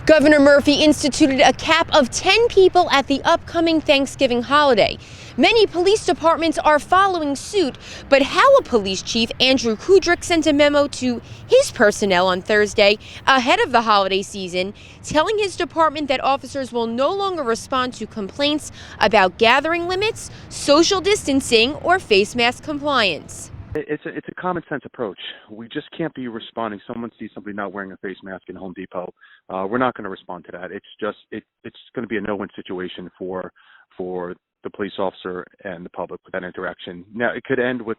Governor Murphy instituted a cap of 10 people at the upcoming Thanksgiving holiday. Many police departments are following suit, but Howell Police Chief Andrew Kudrick sent a memo to his personnel on Thursday ahead of the holiday season, telling his department that officers will no longer respond to complaints about gathering limits, social distancing, or face mask compliance. It's a common sense approach. We just can't be responding. Someone sees somebody not wearing a face mask in Home Depot. We're not going to respond to that. It's going to be a no-win situation for the police officer and the public with that interaction. Now, it could end with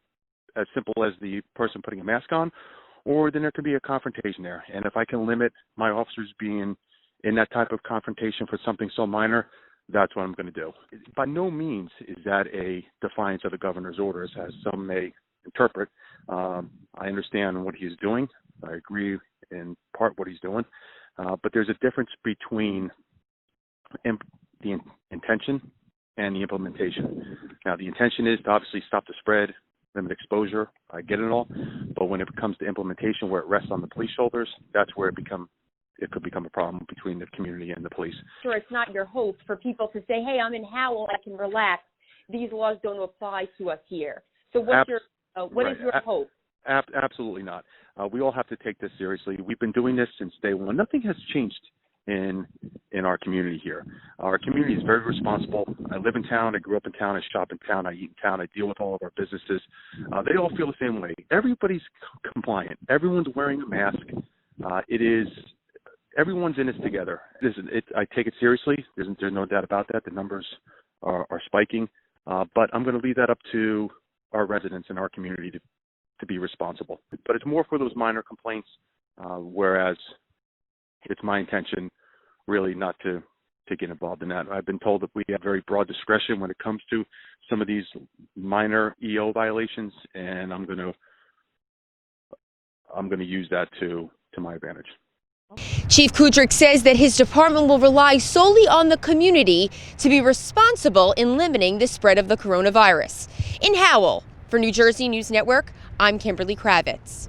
as simple as the person putting a mask on, or then there could be a confrontation there. And if I can limit my officers being in that type of confrontation for something so minor, that's what I'm going to do. By no means is that a defiance of the governor's orders, as some may interpret. I understand what he's doing. I agree in part what he's doing. But there's a difference between the intention and the implementation. Now, the intention is to obviously stop the spread, limit exposure. I get it all. But when it comes to implementation, where it rests on the police shoulders, that's where it could become a problem between the community and the police. Sure, it's not your hope for people to say, hey, I'm in Howell, I can relax. These laws don't apply to us here. So what is your hope? Absolutely not. We all have to take this seriously. We've been doing this since day one. Nothing has changed in our community here. Our community is very responsible. I live in town. I grew up in town. I shop in town. I eat in town. I deal with all of our businesses. They all feel the same way. Everybody's compliant. Everyone's wearing a mask. Everyone's in this together. I take it seriously. There's no doubt about that. The numbers are spiking. But I'm going to leave that up to our residents in our community to be responsible. But it's more for those minor complaints, whereas it's my intention really not to get involved in that. I've been told that we have very broad discretion when it comes to some of these minor EO violations, and I'm going to use that to my advantage. Chief Kudrick says that his department will rely solely on the community to be responsible in limiting the spread of the coronavirus. In Howell, for New Jersey News Network, I'm Kimberly Kravitz.